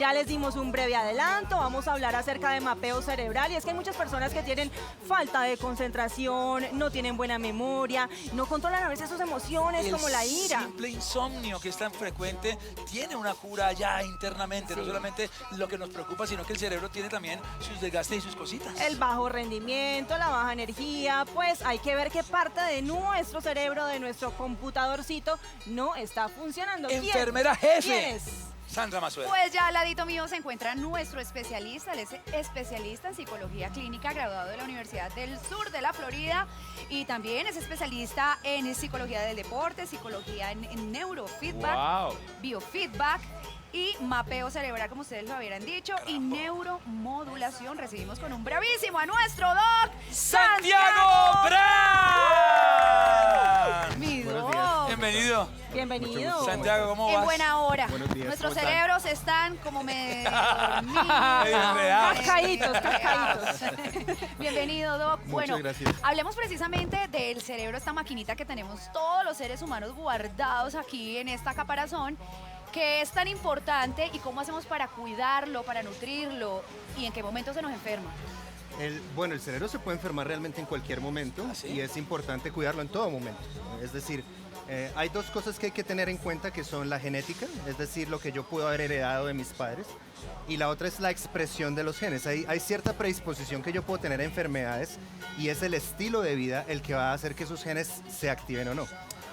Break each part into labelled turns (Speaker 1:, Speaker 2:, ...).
Speaker 1: Ya les dimos un breve adelanto, vamos a hablar acerca de mapeo cerebral y es que hay muchas personas que tienen falta de concentración, no tienen buena memoria, no controlan a veces sus emociones como la ira.
Speaker 2: El simple insomnio que es tan frecuente tiene una cura ya internamente, no solamente lo que nos preocupa, sino que el cerebro tiene también sus desgastes y sus cositas.
Speaker 1: El bajo rendimiento, la baja energía, pues hay que ver qué parte de nuestro cerebro, de nuestro computadorcito, no está funcionando.
Speaker 2: Enfermera jefe.
Speaker 1: ¿Quién es?
Speaker 2: Sandra Mazuela.
Speaker 3: Pues ya al ladito mío se encuentra nuestro especialista, él es especialista en psicología clínica, graduado de la Universidad del Sur de la Florida y también es especialista en psicología del deporte, psicología en neurofeedback, biofeedback y mapeo cerebral, como ustedes lo habían dicho, y neuromodulación. Recibimos con un bravísimo a nuestro doc,
Speaker 2: ¡Santiago Brand!
Speaker 3: Mi
Speaker 4: Buenos
Speaker 3: doc.
Speaker 4: días.
Speaker 2: Bienvenido.
Speaker 1: Bienvenido.
Speaker 2: Santiago, ¿cómo vas?
Speaker 3: En buena hora.
Speaker 4: Buenos días,
Speaker 3: Nuestros
Speaker 4: ¿cómo están?
Speaker 3: cerebros están como medio dormidos.
Speaker 1: Cascaditos, cascaditos.
Speaker 3: Bienvenido, Doc. Bueno,
Speaker 4: gracias.
Speaker 3: hablemos precisamente del cerebro, esta maquinita que tenemos todos los seres humanos guardados aquí en esta caparazón, que es tan importante y cómo hacemos para cuidarlo, para nutrirlo y en qué momento se nos enferma.
Speaker 4: Bueno, el cerebro se puede enfermar realmente en cualquier momento
Speaker 2: ¿Ah, sí?
Speaker 4: y es importante cuidarlo en todo momento. Es decir, hay dos cosas que hay que tener en cuenta que son la genética, es decir, lo que yo puedo haber heredado de mis padres, y la otra es la expresión de los genes. Hay cierta predisposición que yo puedo tener a enfermedades y es el estilo de vida el que va a hacer que esos genes se activen o no.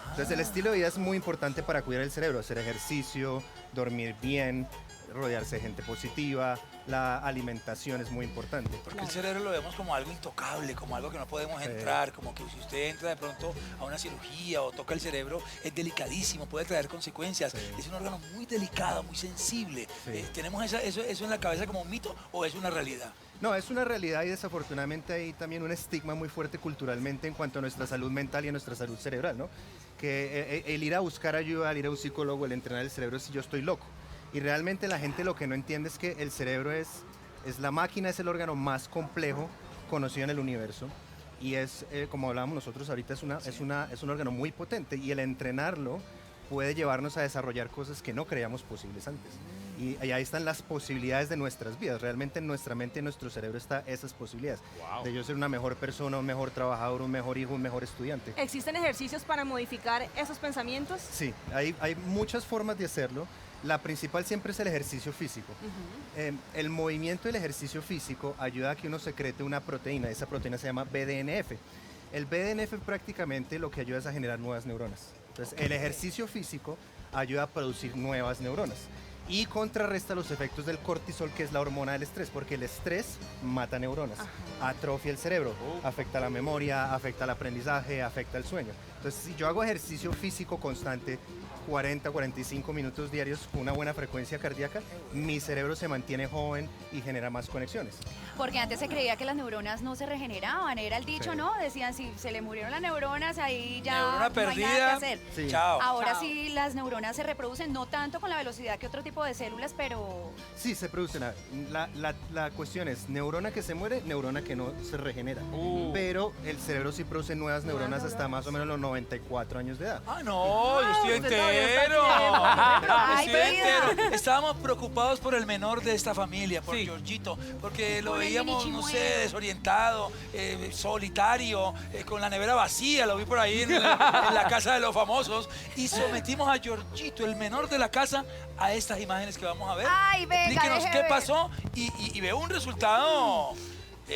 Speaker 4: Entonces el estilo de vida es muy importante para cuidar el cerebro, hacer ejercicio, dormir bien, rodearse de gente positiva, la alimentación es muy importante.
Speaker 2: Porque el cerebro lo vemos como algo intocable, como algo que no podemos entrar, como que si usted entra de pronto a una cirugía o toca el cerebro, es delicadísimo, puede traer consecuencias.
Speaker 4: Sí.
Speaker 2: Es un órgano muy delicado, muy sensible.
Speaker 4: Sí.
Speaker 2: ¿Tenemos eso en la cabeza como un mito o es una realidad?
Speaker 4: No, es una realidad y desafortunadamente hay también un estigma muy fuerte culturalmente en cuanto a nuestra salud mental y a nuestra salud cerebral, ¿no? Que el ir a buscar ayuda, el ir a un psicólogo, el entrenar el cerebro es si yo estoy loco. Y realmente la gente lo que no entiende es que el cerebro es la máquina, es el órgano más complejo conocido en el universo y es, como hablábamos nosotros ahorita, es un órgano muy potente y el entrenarlo puede llevarnos a desarrollar cosas que no creíamos posibles antes. Y ahí están las posibilidades de nuestras vidas. Realmente en nuestra mente y en nuestro cerebro están esas posibilidades.
Speaker 5: Wow.
Speaker 4: De yo ser una mejor persona, un mejor trabajador, un mejor hijo, un mejor estudiante.
Speaker 1: ¿Existen ejercicios para modificar esos pensamientos?
Speaker 4: Sí, hay muchas formas de hacerlo. La principal siempre es el ejercicio físico. El movimiento y el ejercicio físico ayuda a que uno secrete una proteína. Esa proteína se llama BDNF. El BDNF prácticamente lo que ayuda es a generar nuevas neuronas. Entonces, el ejercicio físico ayuda a producir nuevas neuronas y contrarresta los efectos del cortisol, que es la hormona del estrés, porque el estrés mata neuronas, atrofia el cerebro, afecta la memoria, afecta el aprendizaje, afecta el sueño. Entonces, si yo hago ejercicio físico constante, 40, 45 minutos diarios con una buena frecuencia cardíaca, mi cerebro se mantiene joven y genera más conexiones.
Speaker 3: Porque antes se creía que las neuronas no se regeneraban, era el dicho,
Speaker 4: Sí.
Speaker 3: ¿no? Decían, si se le murieron las neuronas, ahí ya
Speaker 2: Neurona
Speaker 3: no hay nada
Speaker 2: perdida.
Speaker 3: que hacer.
Speaker 4: Sí.
Speaker 2: Chao.
Speaker 3: Ahora
Speaker 1: Chao.
Speaker 3: sí las neuronas se reproducen, no tanto con la velocidad que otro tipo de células, pero
Speaker 4: Sí, se producen. La cuestión es neurona que se muere, neurona que no se regenera. Pero el cerebro sí produce nuevas neuronas hasta más o menos los 94 años de edad.
Speaker 2: Ah, no, yo estoy
Speaker 1: usted todavía está
Speaker 2: entero.
Speaker 1: tiempo.
Speaker 3: Ay,
Speaker 2: Estoy
Speaker 3: vida.
Speaker 2: entero. Estábamos preocupados por el menor de esta familia, por
Speaker 5: Sí.
Speaker 2: Georgito, porque lo
Speaker 3: Por el
Speaker 2: veíamos,
Speaker 3: mini
Speaker 2: no sé,
Speaker 3: chimuelo.
Speaker 2: desorientado, solitario, con la nevera vacía, lo vi por ahí en la casa de los famosos, y sometimos a Georgito, el menor de la casa, a estas imágenes que vamos a ver.
Speaker 3: Ay, venga,
Speaker 2: Explíquenos
Speaker 3: deje
Speaker 2: qué
Speaker 3: ver.
Speaker 2: pasó y veo un resultado.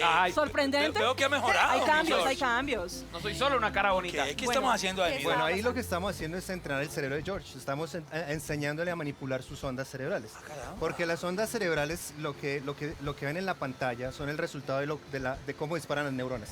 Speaker 5: Ay,
Speaker 1: ¿Sorprendente?
Speaker 2: Veo que ha mejorado.
Speaker 1: Hay
Speaker 2: mi
Speaker 1: cambios,
Speaker 2: George.
Speaker 1: hay cambios.
Speaker 5: no soy solo una cara
Speaker 2: ¿Qué,
Speaker 5: bonita.
Speaker 2: qué
Speaker 1: Bueno,
Speaker 2: estamos haciendo ahí?
Speaker 3: ¿qué
Speaker 2: Miguel?
Speaker 4: Bueno, ahí
Speaker 3: pasando?
Speaker 4: lo que estamos haciendo es entrenar el cerebro de George. Estamos enseñándole a manipular sus ondas cerebrales.
Speaker 2: caramba.
Speaker 4: Porque las ondas cerebrales, lo que ven en la pantalla, son el resultado de cómo disparan las neuronas.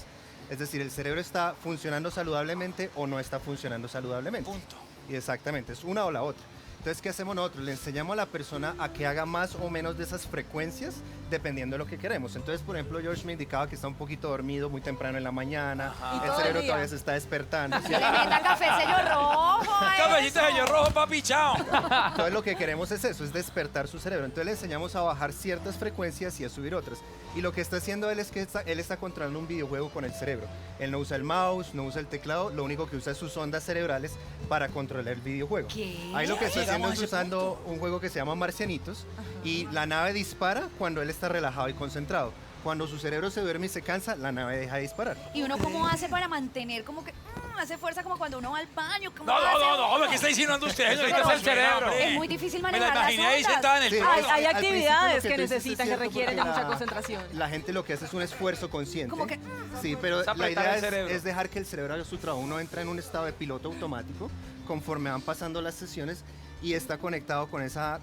Speaker 4: Es decir, el cerebro está funcionando saludablemente o no está funcionando saludablemente.
Speaker 2: Punto.
Speaker 4: Y exactamente, es una o la otra. Entonces, ¿qué hacemos nosotros? Le enseñamos a la persona a que haga más o menos de esas frecuencias dependiendo de lo que queremos. Entonces, por ejemplo, George me indicaba que está un poquito dormido muy temprano en la mañana,
Speaker 2: Ajá.
Speaker 1: Y
Speaker 4: el
Speaker 1: todo el
Speaker 4: cerebro
Speaker 1: día.
Speaker 4: todavía se está despertando. ¿sí?
Speaker 3: le meta café sello rojo. a
Speaker 2: Cabellito
Speaker 3: eso.
Speaker 2: de sello rojo, papi, chao.
Speaker 4: Entonces lo que queremos es eso, es despertar su cerebro. Entonces le enseñamos a bajar ciertas frecuencias y a subir otras. Y lo que está haciendo él es que él está controlando un videojuego con el cerebro. Él no usa el mouse, no usa el teclado, lo único que usa es sus ondas cerebrales para controlar el videojuego.
Speaker 3: ¿Qué?
Speaker 4: Ahí lo que está
Speaker 2: ¿Qué llegamos a ese
Speaker 4: usando
Speaker 2: punto.
Speaker 4: un juego que se llama Marcianitos y la nave dispara cuando él está relajado y concentrado. Cuando su cerebro se duerme y se cansa, la nave deja de disparar.
Speaker 3: ¿Y uno cómo hace para mantener como que hace fuerza como cuando uno va al baño? ¿Cómo hace?
Speaker 2: Hombre, ¿qué está insinuando usted, señorita?
Speaker 5: Pero es el cerebro.
Speaker 3: Es muy difícil
Speaker 2: Me la
Speaker 3: manejar las
Speaker 2: imaginé ahí
Speaker 3: ondas.
Speaker 2: sentada en el
Speaker 4: Sí.
Speaker 2: trono.
Speaker 1: Hay
Speaker 4: Al principio
Speaker 1: actividades
Speaker 4: lo
Speaker 1: que
Speaker 4: tú dices
Speaker 1: necesitan,
Speaker 4: es
Speaker 1: que
Speaker 4: cierto,
Speaker 1: requieren de
Speaker 4: porque
Speaker 1: mucha
Speaker 4: la-
Speaker 1: concentración.
Speaker 4: La gente lo que hace es un esfuerzo consciente.
Speaker 3: Como que,
Speaker 4: Sí, pero
Speaker 5: Es
Speaker 4: la
Speaker 5: apretar
Speaker 4: idea
Speaker 5: el cerebro.
Speaker 4: es dejar que el cerebro haga su trabajo. Uno entra en un estado de piloto automático conforme van pasando las sesiones y está conectado con esa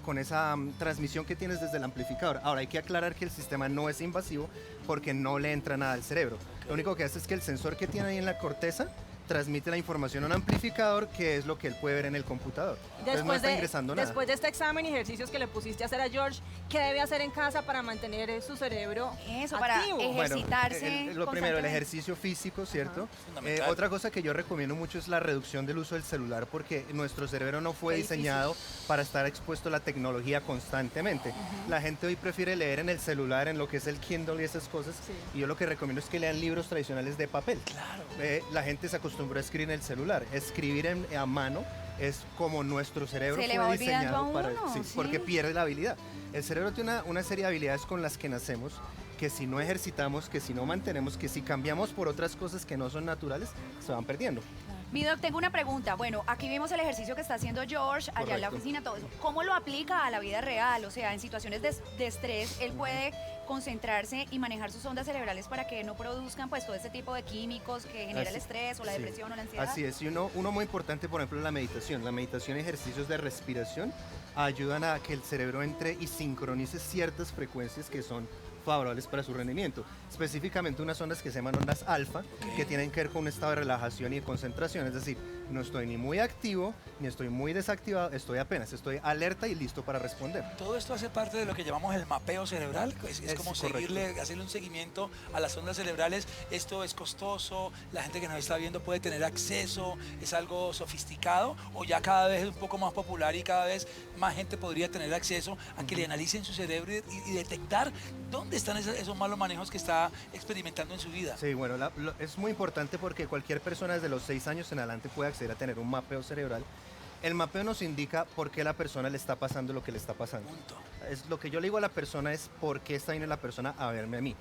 Speaker 4: transmisión que tienes desde el amplificador. Ahora, hay que aclarar que el sistema no es invasivo porque no le entra nada al cerebro. Lo único que hace es que el sensor que tiene ahí en la corteza transmite la información a un amplificador, que es lo que él puede ver en el computador. Entonces no está ingresando nada.
Speaker 1: Después de este examen y ejercicios que le pusiste a hacer a George, ¿qué debe hacer en casa para mantener su cerebro
Speaker 3: Eso, para
Speaker 1: activo?
Speaker 3: ejercitarse
Speaker 4: Lo primero, el
Speaker 3: constantemente.
Speaker 4: ejercicio físico, ¿cierto?
Speaker 2: Fundamental.
Speaker 4: Otra cosa que yo recomiendo mucho es la reducción del uso del celular, porque nuestro cerebro no fue
Speaker 1: Qué difícil.
Speaker 4: diseñado para estar expuesto a la tecnología constantemente. La gente hoy prefiere leer en el celular, en lo que es el Kindle y esas cosas,
Speaker 1: Sí.
Speaker 4: y yo lo que recomiendo es que lean libros tradicionales de papel.
Speaker 2: Claro.
Speaker 4: La gente se acostumbró a escribir en el celular. Escribir a mano es como nuestro cerebro
Speaker 3: Se le
Speaker 4: fue
Speaker 3: va olvidando
Speaker 4: diseñado
Speaker 3: a
Speaker 4: para...
Speaker 3: uno,
Speaker 4: sí,
Speaker 3: sí.
Speaker 4: porque pierde la habilidad. El cerebro tiene una serie de habilidades con las que nacemos, que si no ejercitamos, que si no mantenemos, que si cambiamos por otras cosas que no son naturales, se van perdiendo.
Speaker 3: Mi doc, tengo una pregunta. Bueno, aquí vimos el ejercicio que está haciendo George allá en la
Speaker 4: Correcto.
Speaker 3: oficina, todo eso. ¿Cómo lo aplica a la vida real? O sea, en situaciones de estrés, él puede concentrarse y manejar sus ondas cerebrales para que no produzcan pues todo este tipo de químicos que genera el
Speaker 4: Así-
Speaker 3: estrés o la
Speaker 4: sí.
Speaker 3: depresión o la ansiedad.
Speaker 4: Así es, y uno muy importante, por ejemplo, la meditación. La meditación y ejercicios de respiración ayudan a que el cerebro entre y sincronice ciertas frecuencias que son favorables para su rendimiento. Específicamente unas ondas que se llaman ondas alfa, que tienen que ver con un estado de relajación y de concentración. Es decir, no estoy ni muy activo, ni estoy muy desactivado, estoy alerta y listo para responder.
Speaker 2: Todo esto hace parte de lo que llamamos el mapeo cerebral. Es
Speaker 4: Es
Speaker 2: como
Speaker 4: correcto.
Speaker 2: hacerle un seguimiento a las ondas cerebrales. Esto es costoso, la gente que nos está viendo puede tener acceso, es algo sofisticado o ya cada vez es un poco más popular y cada vez más gente podría tener acceso a que le analicen su cerebro y detectar dónde están esos malos manejos que está experimentando en su vida.
Speaker 4: Sí, bueno, es muy importante porque cualquier persona desde los 6 años en adelante puede acceder a tener un mapeo cerebral. El mapeo nos indica por qué la persona le está pasando lo que le está pasando.
Speaker 2: Punto.
Speaker 4: Lo que yo le digo a la persona es por qué está viniendo la persona a verme a mí.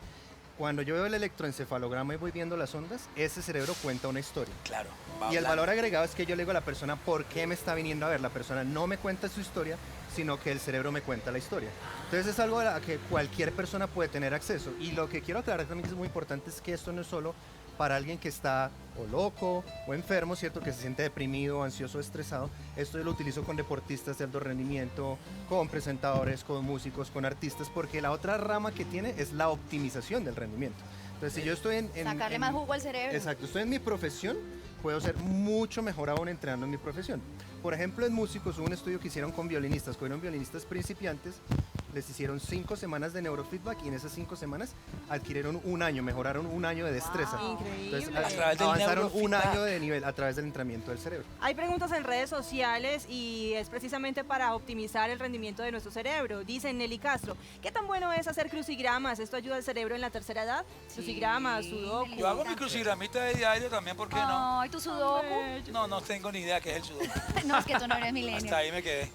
Speaker 4: Cuando yo veo el electroencefalograma y voy viendo las ondas, ese cerebro cuenta una historia.
Speaker 2: Claro.
Speaker 4: Y el valor agregado es que yo le digo a la persona por qué me está viniendo a ver. La persona no me cuenta su historia, sino que el cerebro me cuenta la historia. Entonces es algo a que cualquier persona puede tener acceso. Y lo que quiero aclarar también que es muy importante es que esto no es solo para alguien que está o loco o enfermo, ¿cierto? Que se siente deprimido, ansioso, estresado. Esto yo lo utilizo con deportistas de alto rendimiento, con presentadores, con músicos, con artistas, porque la otra rama que tiene es la optimización del rendimiento. Entonces, si yo estoy
Speaker 3: Sacarle más jugo al cerebro.
Speaker 4: Exacto, estoy en mi profesión, puedo ser mucho mejor aún entrenando en mi profesión. Por ejemplo, en músicos, hubo un estudio que hicieron con violinistas, cogieron violinistas principiantes, les hicieron 5 semanas de neurofeedback y en esas 5 semanas adquirieron un año, mejoraron un año de destreza.
Speaker 1: Increíble.
Speaker 4: Entonces,
Speaker 2: A través del
Speaker 4: avanzaron un
Speaker 2: neurofeedback.
Speaker 4: año de nivel a través del entrenamiento del cerebro.
Speaker 1: Hay preguntas en redes sociales y es precisamente para optimizar el rendimiento de nuestro cerebro. Dice Nelly Castro, ¿qué tan bueno es hacer crucigramas? ¿Esto ayuda al cerebro en la tercera edad? Crucigramas, sudoku.
Speaker 2: Yo hago mi crucigramita de diario también, ¿por qué no?
Speaker 3: Ay, tu sudoku.
Speaker 2: No tengo ni idea qué es el sudoku.
Speaker 3: No, es que tú no eres milenio.
Speaker 2: Hasta ahí me quedé.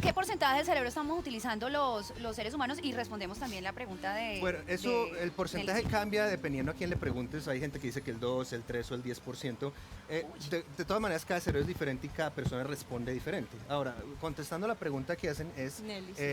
Speaker 3: ¿Qué porcentaje del cerebro estamos utilizando los seres humanos? Y respondemos también la pregunta de...
Speaker 4: Bueno, eso, el porcentaje
Speaker 3: Nelly.
Speaker 4: cambia dependiendo a quién le preguntes. Hay gente que dice que el 2, el 3 o el 10%. De todas maneras, cada cerebro es diferente y cada persona responde diferente. Ahora, contestando la pregunta que hacen es,
Speaker 1: Nelly, sí.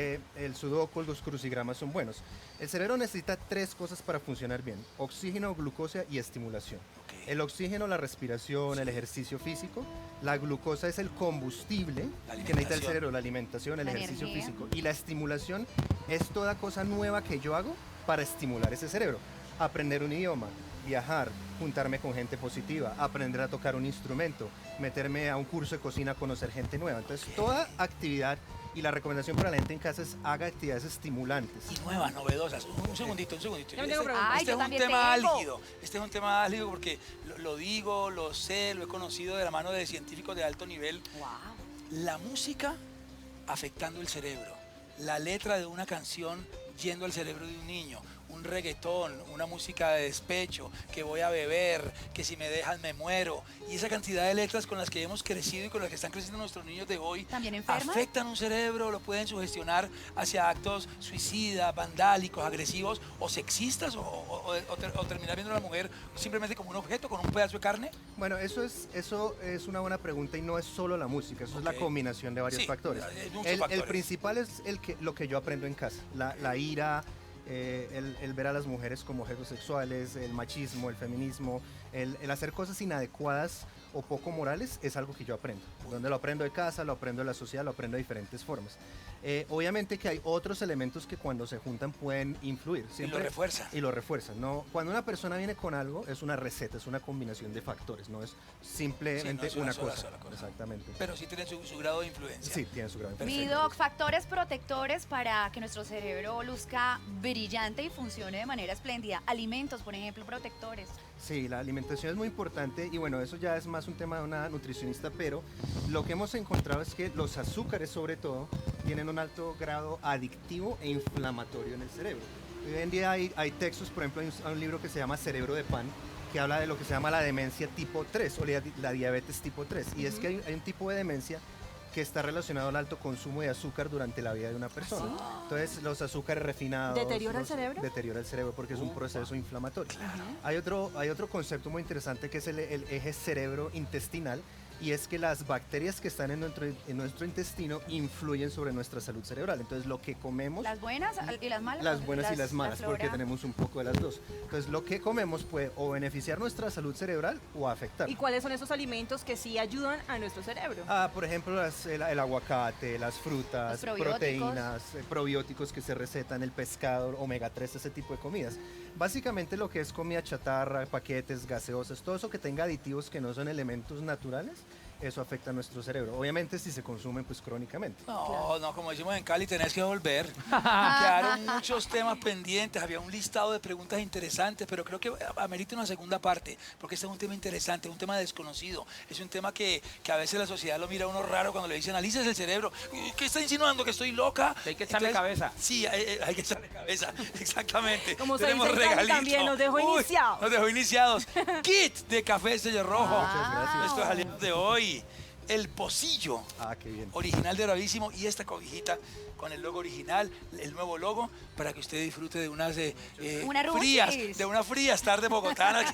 Speaker 4: el sudoku, los crucigramas son buenos. El cerebro necesita 3 cosas para funcionar bien: oxígeno, glucosa y estimulación.
Speaker 2: Ok.
Speaker 4: El oxígeno, la respiración, el ejercicio físico. La glucosa es el combustible
Speaker 2: La
Speaker 4: que necesita el
Speaker 2: alimentación.
Speaker 4: cerebro, la alimentación, el
Speaker 3: La
Speaker 4: ejercicio
Speaker 3: energía.
Speaker 4: físico. Y la estimulación es toda cosa nueva que yo hago para estimular ese cerebro. Aprender un idioma, viajar, juntarme con gente positiva, aprender a tocar un instrumento, meterme a un curso de cocina, conocer gente nueva. Entonces, toda actividad, y la recomendación para la gente en casa es haga actividades estimulantes.
Speaker 2: Y nuevas, novedosas. Un segundito.
Speaker 1: Yo me tengo
Speaker 2: Este,
Speaker 1: preguntas.
Speaker 3: Ay,
Speaker 2: este
Speaker 3: yo
Speaker 2: es un
Speaker 3: también
Speaker 2: tema
Speaker 3: tengo.
Speaker 2: álgido. Este es un tema álgido porque lo digo, lo sé, lo he conocido de la mano de científicos de alto nivel.
Speaker 3: Wow.
Speaker 2: La música afectando el cerebro. La letra de una canción yendo al cerebro de un niño. un reggaetón, una música de despecho, que voy a beber, que si me dejan me muero. Y esa cantidad de letras con las que hemos crecido y con las que están creciendo nuestros niños de hoy
Speaker 3: ¿También enferman?
Speaker 2: afectan un cerebro, lo pueden sugestionar hacia actos suicidas, vandálicos, agresivos o sexistas o terminar viendo a la mujer simplemente como un objeto, con un pedazo de carne.
Speaker 4: Bueno, eso es una buena pregunta y no es solo la música, eso es la
Speaker 2: Ok.
Speaker 4: combinación de varios
Speaker 2: Sí,
Speaker 4: factores.
Speaker 2: hay muchos
Speaker 4: El
Speaker 2: factores.
Speaker 4: principal es lo que yo aprendo en casa, la ira, el ver a las mujeres como objetos sexuales, el machismo, el feminismo, el hacer cosas inadecuadas o poco morales es algo que yo aprendo. Donde lo aprendo de casa, lo aprendo de la sociedad, lo aprendo de diferentes formas. Obviamente que hay otros elementos que cuando se juntan pueden influir.
Speaker 2: Y lo refuerzan.
Speaker 4: Y lo refuerzan. ¿No? Cuando una persona viene con algo, es una receta, es una combinación de factores, no es simplemente
Speaker 2: Sí, no es una
Speaker 4: una
Speaker 2: sola cosa.
Speaker 4: Exactamente.
Speaker 2: Pero sí tienen su grado de influencia.
Speaker 4: Sí, tiene su gran
Speaker 3: Mi
Speaker 2: Perfecto.
Speaker 3: doc, factores protectores para que nuestro cerebro luzca brillante y funcione de manera espléndida. Alimentos, por ejemplo, protectores.
Speaker 4: Sí, la alimentación es muy importante y bueno, eso ya es más un tema de una nutricionista, pero lo que hemos encontrado es que los azúcares sobre todo tienen un alto grado adictivo e inflamatorio en el cerebro. Hoy en día hay textos, por ejemplo, hay un libro que se llama Cerebro de Pan, que habla de lo que se llama la demencia tipo 3 o la diabetes tipo 3. Y es que hay un tipo de demencia que está relacionado al alto consumo de azúcar durante la vida de una persona. Entonces, los azúcares refinados...
Speaker 1: ¿Deteriora el cerebro?
Speaker 4: Deteriora el cerebro porque es un proceso inflamatorio. Hay otro concepto muy interesante que es el eje cerebro-intestinal, y es que las bacterias que están en nuestro intestino influyen sobre nuestra salud cerebral. Entonces, lo que comemos...
Speaker 3: Las buenas y las malas.
Speaker 4: Las buenas y las malas,
Speaker 3: flora.
Speaker 4: porque tenemos un poco de las dos. Entonces, lo que comemos puede o beneficiar nuestra salud cerebral o afectar.
Speaker 1: ¿Y cuáles son esos alimentos que sí ayudan a nuestro cerebro?
Speaker 4: Por ejemplo, el aguacate, las frutas,
Speaker 3: Los probióticos.
Speaker 4: proteínas, probióticos que se recetan, el pescado, omega 3, ese tipo de comidas. Básicamente lo que es comida chatarra, paquetes, gaseosas, todo eso que tenga aditivos que no son elementos naturales, eso afecta a nuestro cerebro. Obviamente si se consumen pues crónicamente.
Speaker 2: No, como decimos en Cali, tenés que volver. Quedaron muchos temas pendientes, había un listado de preguntas interesantes, pero creo que amerita una segunda parte, porque este es un tema interesante, es un tema desconocido, es un tema que a veces la sociedad lo mira a uno raro cuando le dicen, analices el cerebro. ¿Qué está insinuando? ¿Que estoy loca?
Speaker 5: Que hay que echarle cabeza.
Speaker 2: Sí, hay que echarle cabeza, exactamente.
Speaker 1: Como se
Speaker 2: Tenemos
Speaker 1: dice en Cali
Speaker 2: regalito.
Speaker 1: también, nos dejó iniciados.
Speaker 2: Nos dejó iniciados. Kit de café sello rojo.
Speaker 4: Muchas gracias.
Speaker 2: Esto es aliento de hoy. El pocillo
Speaker 4: Qué bien.
Speaker 2: original de Bravísimo y esta cobijita con el logo original, el nuevo logo, para que usted disfrute de unas
Speaker 3: Una
Speaker 2: frías,
Speaker 3: ruchis.
Speaker 2: de unas frías tardes bogotanas.